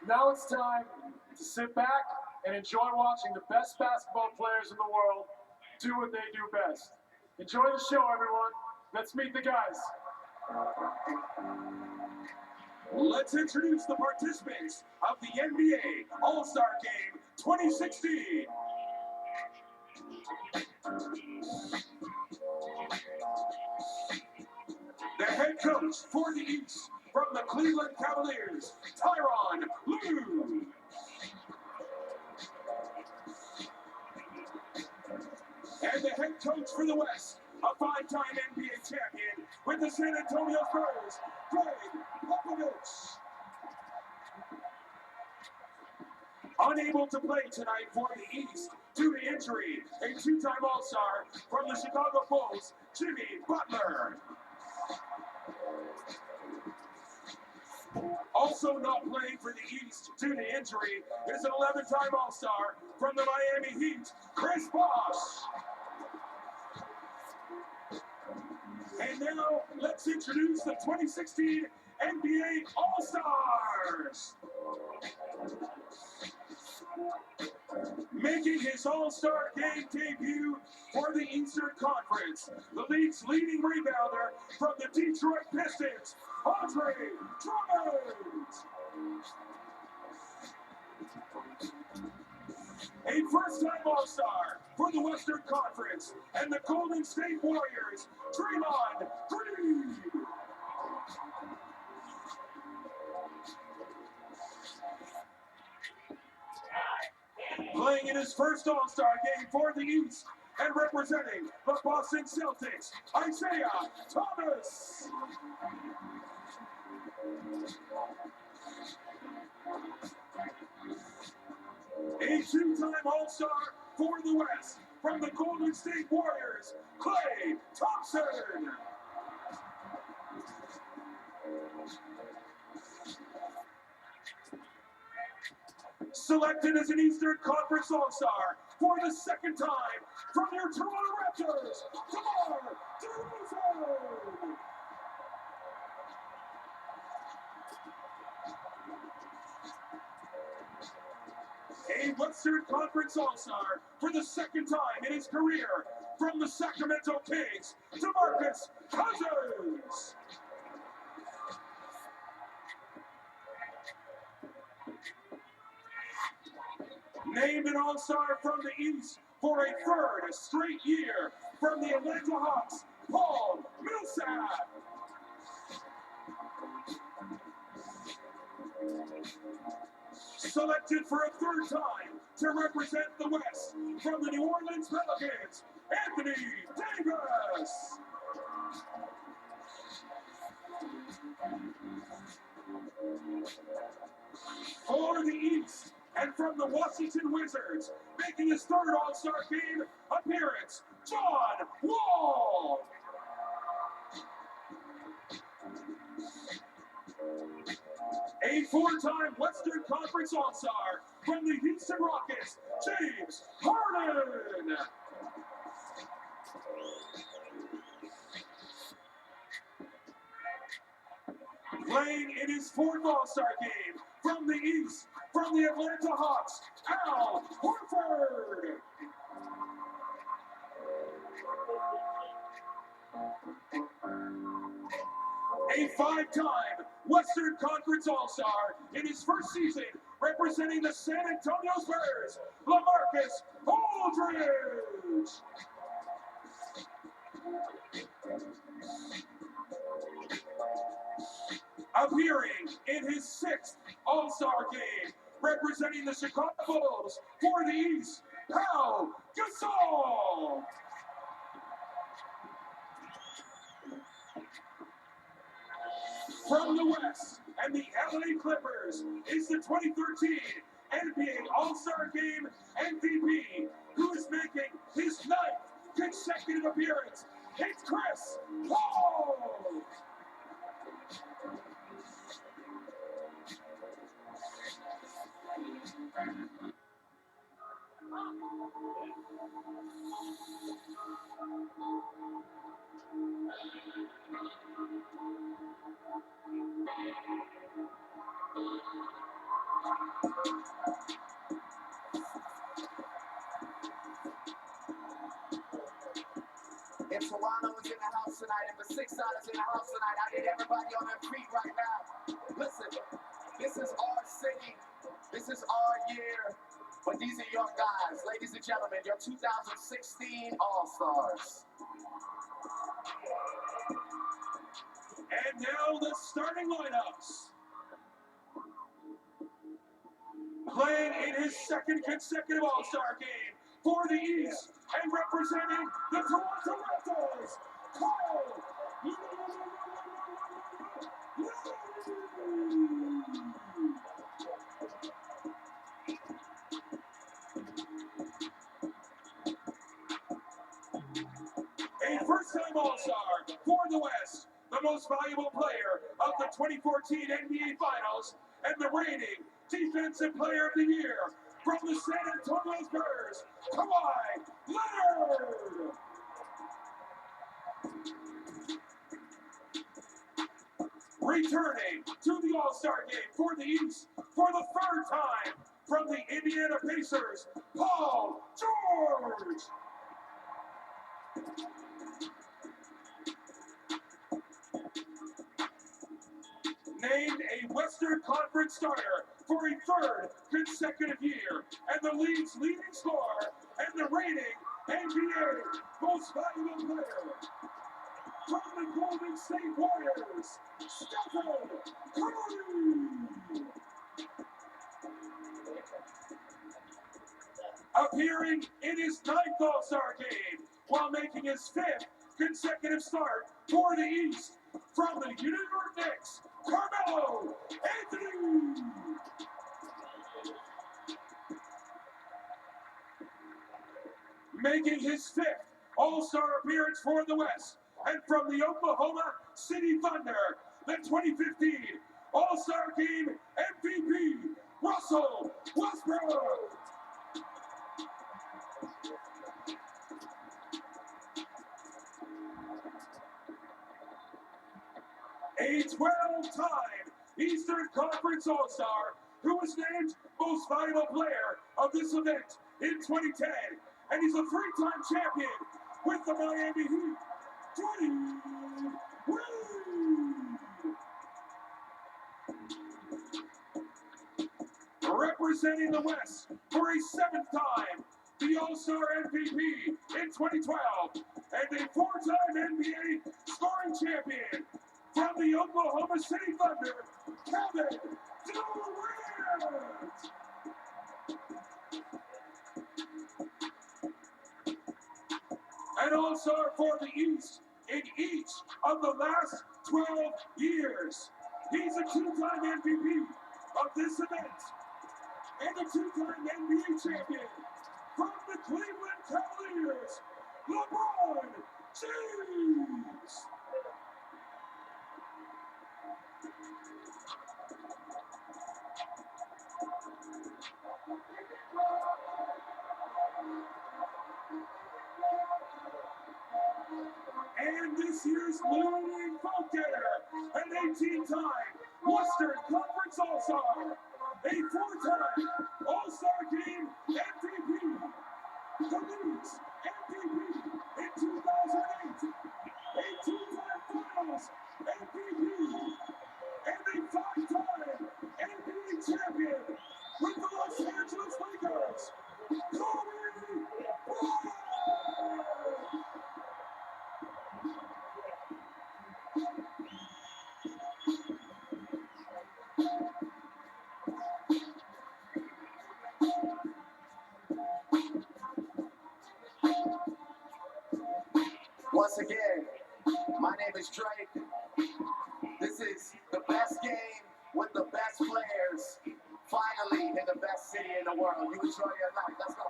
Now it's time to sit back and enjoy watching the best basketball players in the world do what they do best. Enjoy the show, everyone. Let's meet the guys. Let's introduce the participants of the NBA All-Star Game 2016. The head coach for the East from the Cleveland Cavaliers, Tyronn Lue. And the head coach for the West, a five-time NBA champion with the San Antonio Spurs, Gregg Popovich. Unable to play tonight for the East due to injury, a two-time All-Star from the Chicago Bulls, Jimmy Butler. Also not playing for the East due to injury is an 11-time All-Star from the Miami Heat, Chris Bosh. And now, let's introduce the 2016 NBA All-Stars. Making his All-Star Game debut for the Eastern Conference, the league's leading rebounder from the Detroit Pistons, Andre Drummond. A first-time All-Star for the Western Conference and the Golden State Warriors, Draymond Green. Playing in his first All-Star game for the East and representing the Boston Celtics, Isaiah Thomas. A two-time All-Star for the West from the Golden State Warriors, Klay Thompson. Selected as an Eastern Conference All-Star for the second time from your Toronto Raptors, DeMar DeRozan. A Western Conference All-Star for the second time in his career from the Sacramento Kings, DeMarcus Cousins. Named an All-Star from the East for a third straight year from the Atlanta Hawks, Paul Millsap. Selected for a third time to represent the West from the New Orleans Pelicans, Anthony Davis. For the East, and from the Washington Wizards, making his third All-Star Game appearance, John Wall. A four-time Western Conference All-Star from the Houston Rockets, James Harden. Playing in his fourth All-Star game from the East, from the Atlanta Hawks, Al Horford. A five-time Western Conference All-Star in his first season, representing the San Antonio Spurs, LaMarcus Aldridge. Appearing in his sixth All-Star game, representing the Chicago Bulls for the East, Pau Gasol. From the West and the LA Clippers is the 2013 NBA All-Star Game MVP, who is making his ninth consecutive appearance. It's Chris Paul. $5 in the house tonight. And for $6 in the house tonight, I need everybody on their feet right now. Listen, this is our city. This is our year. But these are your guys, ladies and gentlemen, your 2016 All-Stars. And now the starting lineups. Playing in his second consecutive All-Star game for the East and representing the Toronto Raptors, Kyle a first-time All-Star for the West, the most valuable player of the 2014 NBA Finals, and the reigning Defensive Player of the Year from the San Antonio Spurs, Kawhi Leonard. Returning to the All-Star game for the East for the third time from the Indiana Pacers, Paul George. Named a Western Conference starter for a third consecutive year, and the league's leading scorer and the reigning NBA Most Valuable Player. From the Golden State Warriors, Stephen Curry. Appearing in his ninth All-Star game while making his fifth consecutive start for the East, from the New York Knicks, Carmelo Anthony. Making his fifth All-Star appearance for the West, and from the Oklahoma City Thunder, the 2015 All-Star Game MVP, Russell Westbrook. A 12-time Eastern Conference All-Star who was named Most Valuable Player of this event in 2010, and he's a three-time champion with the Miami Heat. 20 representing the West for a seventh time, the All-Star MVP in 2012, and a four-time NBA scoring champion from the Oklahoma City Thunder, Kevin Durant. An All-Star for the East in each of the last 12 years. He's a two-time MVP of this event and a two-time NBA champion from the Cleveland Cavaliers, LeBron James. And this year's Little League vote-getter, an 18-time Western Conference All-Star, a four-time All-Star Game MVP, the league's MVP in 2008, a two-time Finals MVP, and a five-time NBA champion with the Los Angeles Lakers, Kobe Bryant. Once again, my name is Drake. This is the best game with the best players, finally in the best city in the world. You enjoy your night. Let's go.